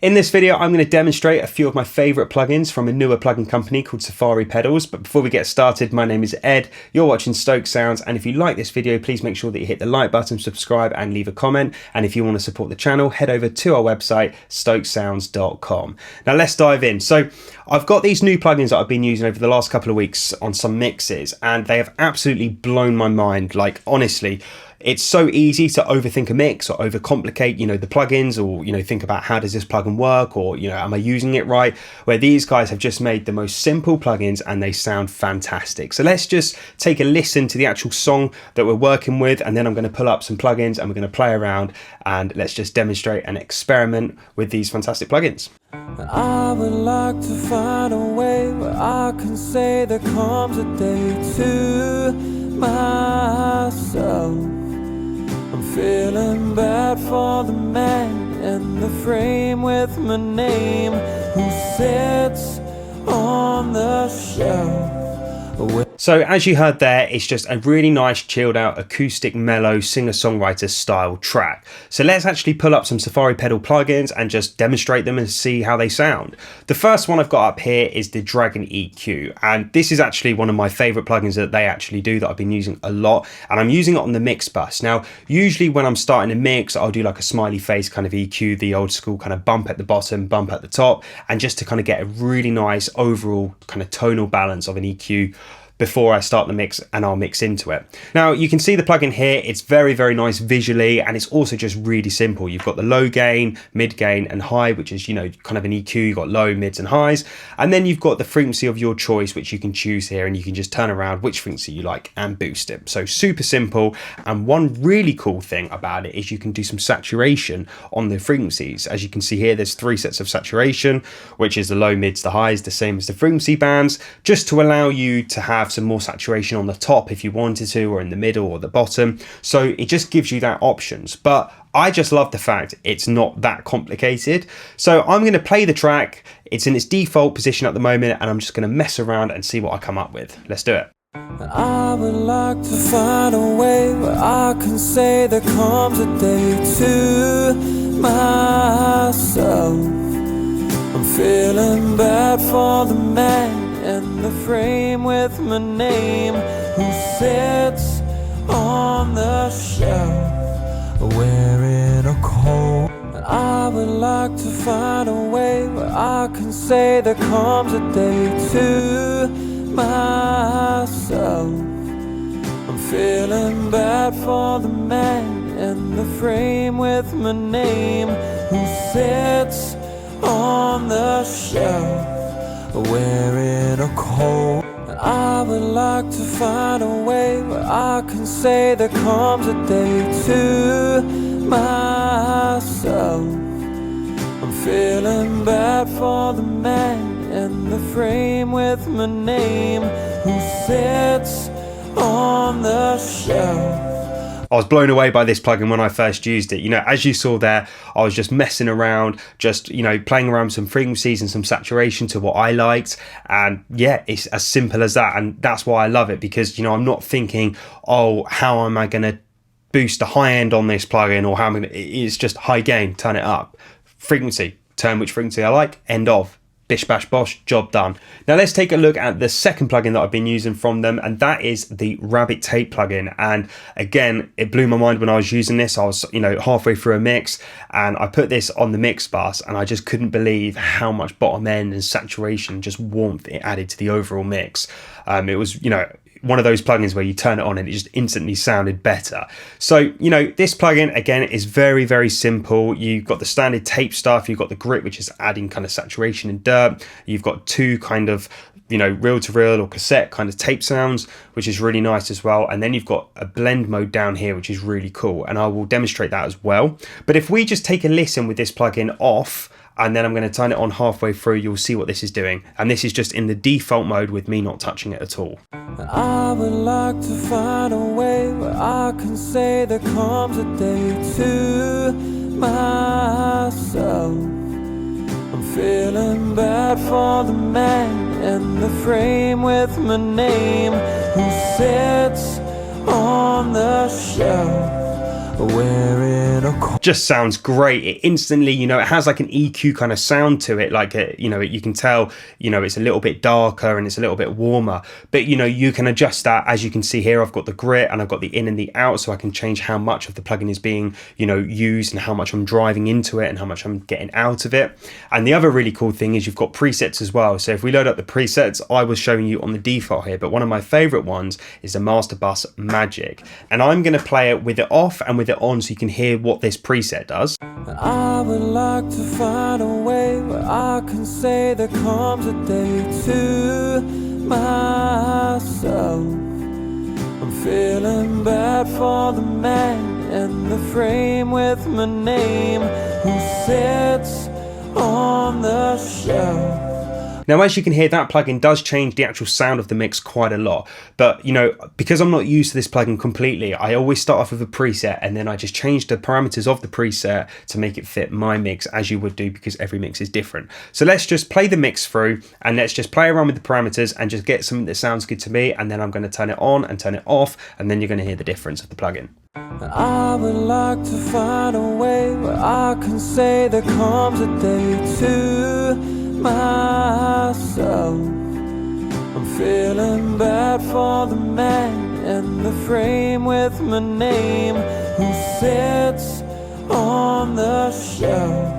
In this video, I'm going to demonstrate a few of my favorite plugins from a newer plugin company called Safari Pedals. But before we get started, my name is Ed, you're watching Stokes Sounds, and if you like this video, please make sure that you hit the like button, subscribe, and leave a comment. And if you want to support the channel, head over to our website, stokessounds.com. Now let's dive in. So I've got these new plugins that I've been using over the last couple of weeks on some mixes, and they have absolutely blown my mind. Like, honestly, it's so easy to overthink a mix or overcomplicate, the plugins, or, think about how does this plugin work, or, am I using it right? Where these guys have just made the most simple plugins and they sound fantastic. So let's just take a listen to the actual song that we're working with, and then I'm going to pull up some plugins and we're going to play around and let's just demonstrate and experiment with these fantastic plugins. I would like to find a way where I can say there comes a day to myself. I'm feeling bad for the man in the frame with my name, who sits on the shelf. So as you heard there, it's just a really nice chilled out acoustic mellow singer-songwriter style track. So let's actually pull up some Safari Pedal plugins and just demonstrate them and see how they sound. The first one I've got up here is the Dragon EQ, and this is actually one of my favorite plugins that they actually do that I've been using a lot, and I'm using it on the mix bus. Now usually when I'm starting a mix, I'll do like a smiley face kind of EQ, the old school kind of bump at the bottom, bump at the top, and just to kind of get a really nice overall kind of tonal balance of an EQ before I start the mix and I'll mix into it. Now you can see the plugin here, it's very, very nice visually, and it's also just really simple. You've got the low gain, mid gain and high, which is, kind of an EQ. You've got low, mids and highs. And then you've got the frequency of your choice, which you can choose here, and you can just turn around which frequency you like and boost it. So super simple. And one really cool thing about it is you can do some saturation on the frequencies. As you can see here, there's 3 sets of saturation, which is the low, mids, the highs, the same as the frequency bands, just to allow you to have some more saturation on the top if you wanted to, or in the middle or the bottom. So it just gives you that options, but I just love the fact it's not that complicated. So I'm going to play the track. It's in its default position at the moment, and I'm just going to mess around and see what I come up with. Let's do it. I would like to find a way where I can say there comes a day to myself. I'm feeling bad for the man in the frame with my name, who sits on the shelf wearing a coat. I would like to find a way where I can say there comes a day to myself. I'm feeling bad for the man in the frame with my name, who sits on the shelf wearing a coat. I would like to find a way where I can say there comes a day to myself. I'm feeling bad for the man in the frame with my name, who sits on the shelf. I was blown away by this plugin when I first used it. As you saw there, I was just messing around, just, playing around with some frequencies and some saturation to what I liked. And yeah, it's as simple as that. And that's why I love it, because, I'm not thinking, oh, how am I going to boost the high end on this plugin, or how am I going to, it's just high gain, turn it up. Frequency, turn which frequency I like, end of. Bish bash bosh, job done. Now let's take a look at the second plugin that I've been using from them, and that is the Rabbit Tape plugin. And again, it blew my mind when I was using this. I was halfway through a mix and I put this on the mix bus, and I just couldn't believe how much bottom end and saturation, just warmth it added to the overall mix. It was one of those plugins where you turn it on and it just instantly sounded better. So, this plugin, again, is very, very simple. You've got the standard tape stuff. You've got the grit, which is adding kind of saturation and dirt. You've got 2 kind of, reel-to-reel or cassette kind of tape sounds, which is really nice as well. And then you've got a blend mode down here, which is really cool. And I will demonstrate that as well. But if we just take a listen with this plugin off, and then I'm going to turn it on halfway through, you'll see what this is doing. And this is just in the default mode with me not touching it at all. I would like to find a way where I can say there comes a day to myself. I'm feeling bad for the man in the frame with my name, who sits on the shelf wearing a just sounds great. It instantly, you know, it has like an EQ kind of sound to it, like you know, you can tell, you know, it's a little bit darker and it's a little bit warmer, but you know, you can adjust that. As you can see here, I've got the grit and I've got the in and the out, so I can change how much of the plugin is being, you know, used and how much I'm driving into it and how much I'm getting out of it. And the other really cool thing is you've got presets as well. So if we load up the presets, I was showing you on the default here, but one of my favorite ones is the Master Bus Magic, and I'm going to play it with it off and with it on so you can hear what this preset does. I would like to find a way where I can say there comes a day to myself. I'm feeling bad for the man in the frame with my name who sits on the shelf. Now, as you can hear, that plugin does change the actual sound of the mix quite a lot. But, you know, because I'm not used to this plugin completely, I always start off with a preset and then I just change the parameters of the preset to make it fit my mix, as you would do, because every mix is different. So let's just play the mix through and let's just play around with the parameters and just get something that sounds good to me. And then I'm going to turn it on and turn it off, and then you're going to hear the difference of the plugin. I would like to find a way where I can say there comes a day to myself. I'm feeling bad for the man in the frame with my name who sits on the shelf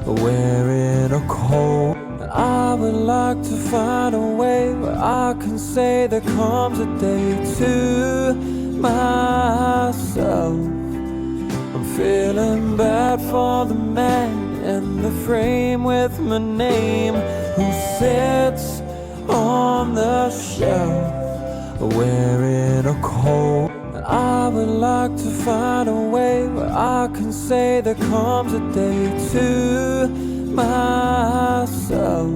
wearing a coat. I would like to find a way where I can say there comes a day to myself. I'm feeling bad for the man in the frame with my name who sits on the shelf wearing a coat. I would like to find a way where I can say there comes a day to myself.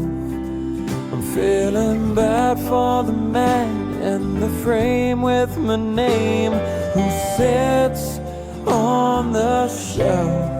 I'm feeling bad for the man in the frame with my name who sits on the shelf.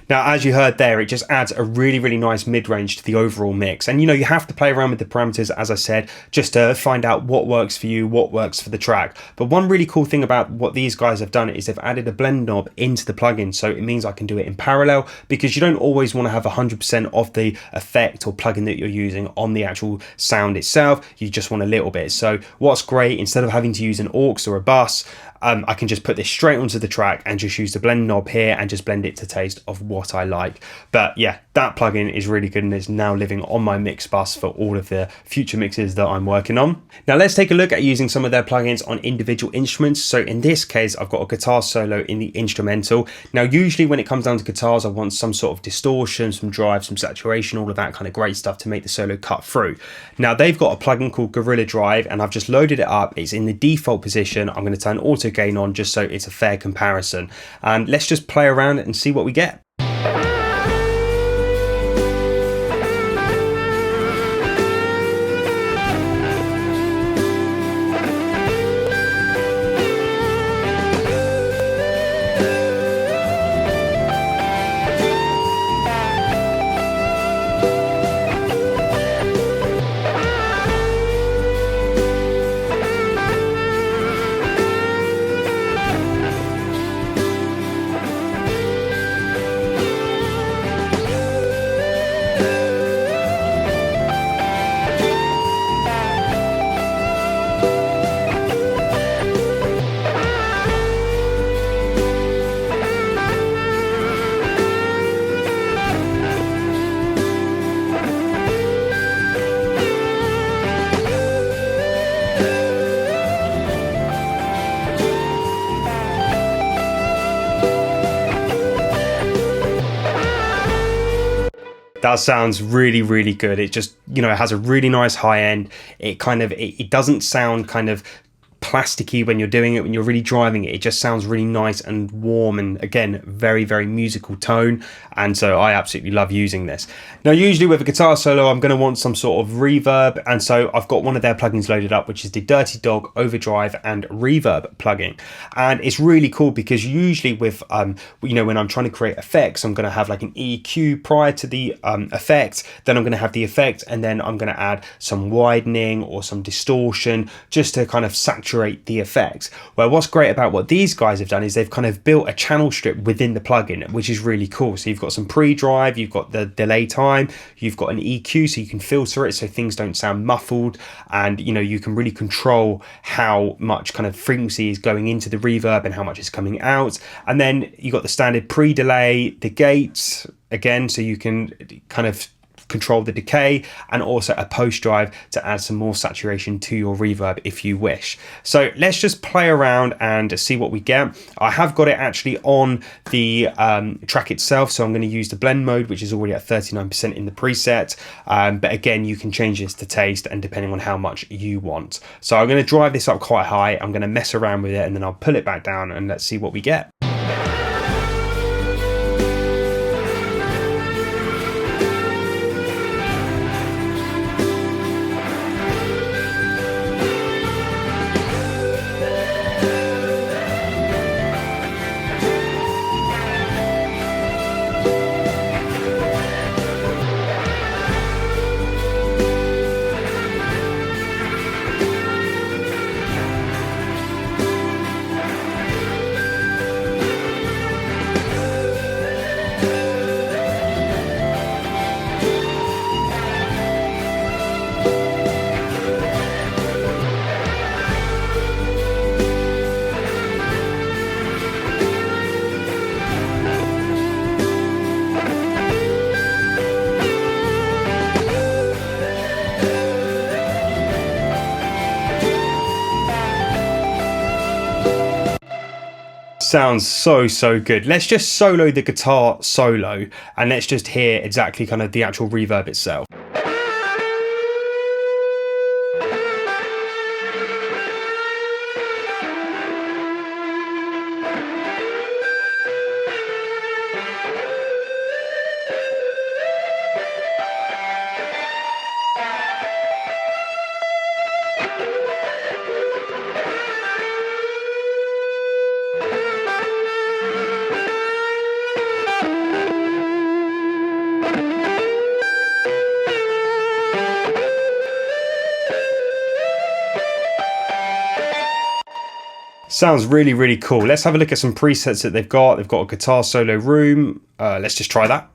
Now, as you heard there, it just adds a really, really nice mid-range to the overall mix. And, you know, you have to play around with the parameters, as I said, just to find out what works for you, what works for the track. But one really cool thing about what these guys have done is they've added a blend knob into the plugin. So it means I can do it in parallel, because you don't always want to have 100% of the effect or plugin that you're using on the actual sound itself. You just want a little bit. So what's great, instead of having to use an aux or a bus, I can just put this straight onto the track and just use the blend knob here and just blend it to taste of what I like. But yeah, that plugin is really good and is now living on my mix bus for all of the future mixes that I'm working on. Now let's take a look at using some of their plugins on individual instruments. So in this case, I've got a guitar solo in the instrumental. Now usually when it comes down to guitars, I want some sort of distortion, some drive, some saturation, all of that kind of great stuff to make the solo cut through. Now they've got a plugin called Gorilla Drive and I've just loaded it up. It's in the default position. I'm going to turn auto gain on just so it's a fair comparison, and let's just play around and see what we get. That sounds really, really good. It just, you know, it has a really nice high end. It kind of, it doesn't sound kind of plasticky when you're doing it, when you're really driving it. It just sounds really nice and warm, and again, very, very musical tone. And so I absolutely love using this. Now usually with a guitar solo I'm going to want some sort of reverb, and so I've got one of their plugins loaded up, which is the Dirty Dog Overdrive and Reverb plugin. And it's really cool because usually with you know, when I'm trying to create effects, I'm going to have like an EQ prior to the effect, then I'm going to have the effect, and then I'm going to add some widening or some distortion just to kind of saturate saturate the effects. Well, what's great about what these guys have done is they've kind of built a channel strip within the plugin, which is really cool. So you've got some pre-drive, you've got the delay time, you've got an EQ so you can filter it so things don't sound muffled, and you can really control how much kind of frequency is going into the reverb and how much is coming out. And then you got the standard pre-delay, the gates again, so you can kind of control the decay, and also a post drive to add some more saturation to your reverb if you wish. So let's just play around and see what we get. I have got it actually on the track itself, so I'm going to use the blend mode, which is already at 39% in the preset, but again, you can change this to taste and depending on how much you want. So I'm going to drive this up quite high, I'm going to mess around with it, and then I'll pull it back down and let's see what we get. Sounds so good. Let's just solo the guitar solo and let's just hear exactly kind of the actual reverb itself. Sounds really cool. Let's have a look at some presets that they've got. They've got a guitar solo room. Let's just try that.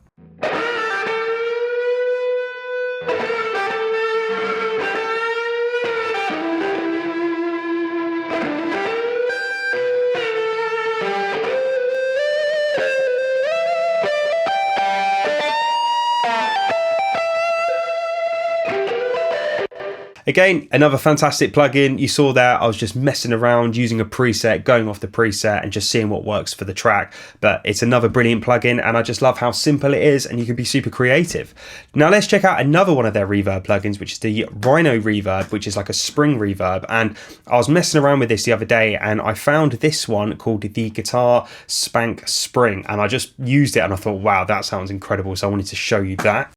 Again, another fantastic plugin. You saw there, I was just messing around using a preset, going off the preset and just seeing what works for the track. But it's another brilliant plugin and I just love how simple it is and you can be super creative. Now let's check out another one of their reverb plugins, which is the Rhino Reverb, which is like a spring reverb. And I was messing around with this the other day and I found this one called the Guitar Spank Spring. And I just used it and I thought, wow, that sounds incredible. So I wanted to show you that.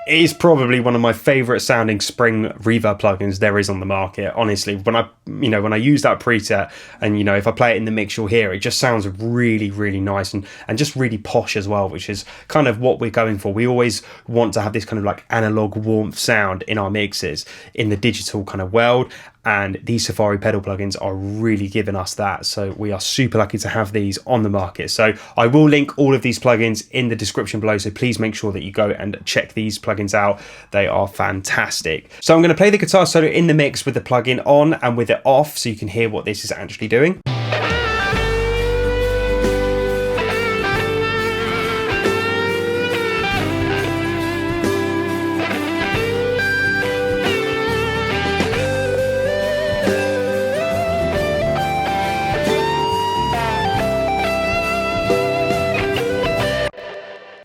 It is probably one of my favorite sounding spring reverb plugins there is on the market. Honestly, when I use that preset and if I play it in the mix, you'll hear it just sounds really nice and just really posh as well, which is kind of what we're going for. We always want to have this kind of like analog warmth sound in our mixes in the digital kind of world. And these Safari pedal plugins are really giving us that. So we are super lucky to have these on the market. So I will link all of these plugins in the description below. So please make sure that you go and check these plugins out. They are fantastic. So I'm going to play the guitar solo in the mix with the plugin on and with it off so you can hear what this is actually doing.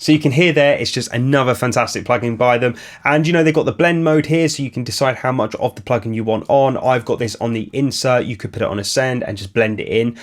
So So you can hear there, it's just another fantastic plugin by them. And you know, they've got the blend mode here, so you can decide how much of the plugin you want on. I've got this on the insert. You could put it on ascend and just blend it in,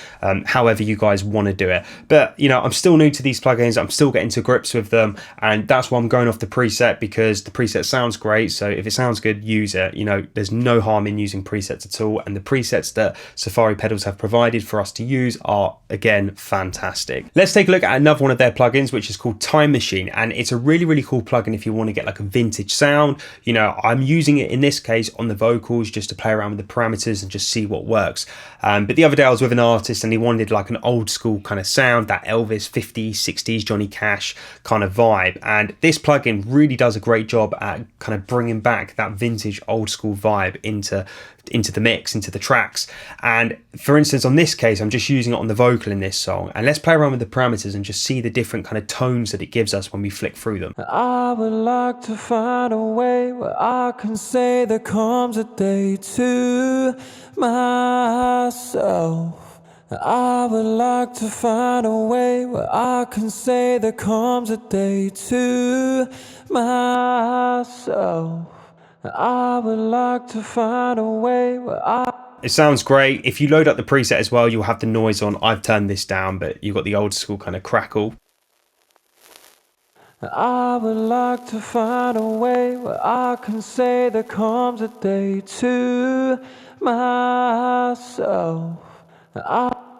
however you guys want to do it. But you know, I'm still new to these plugins. I'm still getting to grips with them, and that's why I'm going off the preset, because the preset sounds great. So if it sounds good, use it. You know, there's no harm in using presets at all, and the presets that Safari Pedals have provided for us to use are, again, fantastic. Let's take a look at another one of their plugins, which is called Time Machine, and it's a really cool plugin if you want to get like a vintage sound. You know, I'm using it in this case on the vocals just to play around with the parameters and just see what works. But the other day I was with an artist and he wanted like an old school kind of sound, that Elvis 50s, 60s, Johnny Cash kind of vibe, and this plugin really does a great job at kind of bringing back that vintage old school vibe into the mix, into the tracks. And for instance, on this case, I'm just using it on the vocal in this song, and let's play around with the parameters and just see the different kind of tones that it gives us when we flick through them. I would like to find a way where I can say there comes a day to myself. I would like to find a way where I can say there comes a day to myself. I would like to find a way where It sounds great. If you load up the preset as well, you'll have the noise on. I've turned this down, but you've got the old school kind of crackle. I would like to find a way where I can say there comes a day to myself.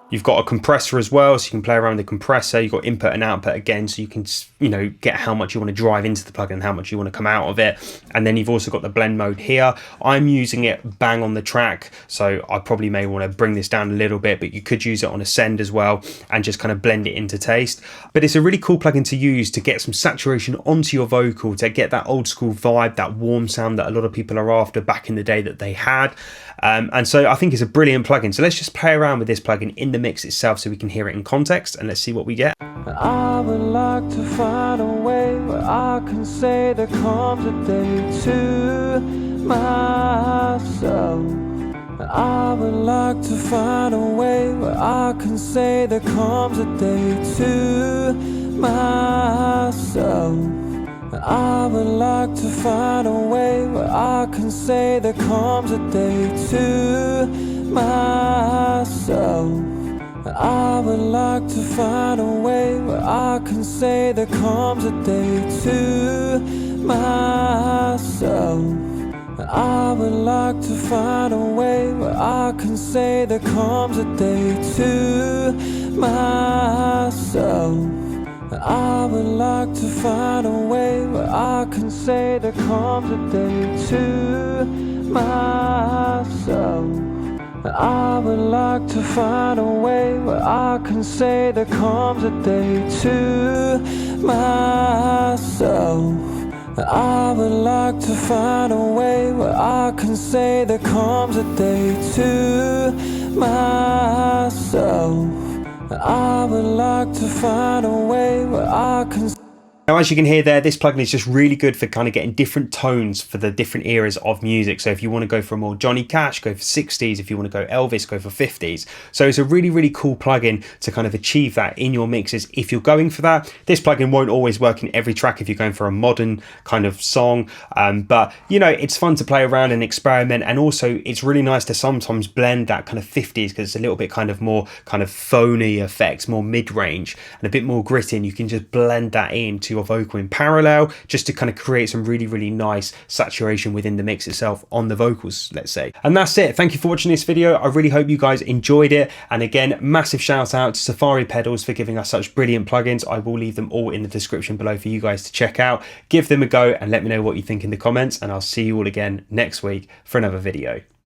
You've got a compressor as well, so you can play around with the compressor. You've got input and output again, so you can, you know, get how much you want to drive into the plugin and how much you want to come out of it. And then you've also got the blend mode here. I'm using it bang on the track, so I probably may want to bring this down a little bit, but you could use it on ascend as well and just kind of blend it into taste. But it's a really cool plugin to use to get some saturation onto your vocal, to get that old school vibe, that warm sound that a lot of people are after back in the day that they had. And so I think it's a brilliant plugin. So let's just play around with this plugin in the mix itself so we can hear it in context, and let's see what we get. I would like to find a way where I can say there comes a day to myself. I would like to find a way where I can say there comes a day to myself. I would like to find a way where I can say there comes a day to myself. I would like to find a way where I can say there comes a day to myself. I would like to find a way where I can say there comes a day to myself. I would like to find a way where I can say there comes a day to myself. I would like to find a way where I can say there comes a day to myself. I would like to find a way where I can say there comes a day to myself. I would like to find a way where I can. Now, as you can hear there, this plugin is just really good for kind of getting different tones for the different eras of music. So if you want to go for more Johnny Cash, go for 60s. If you want to go Elvis, go for 50s. So it's a really cool plugin to kind of achieve that in your mixes if you're going for that. This plugin won't always work in every track if you're going for a modern kind of song. But, you know, it's fun to play around and experiment. And also it's really nice to sometimes blend that kind of 50s because it's a little bit kind of more kind of phony effects, more mid-range and a bit more gritty. And you can just blend that into your vocal in parallel just to kind of create some really nice saturation within the mix itself on the vocals, let's say. And that's it. Thank you for watching this video. I really hope you guys enjoyed it, and again, massive shout out to Safari Pedals for giving us such brilliant plugins. I will leave them all in the description below for you guys to check out. Give them a go and let me know what you think in the comments, and I'll see you all again next week for another video.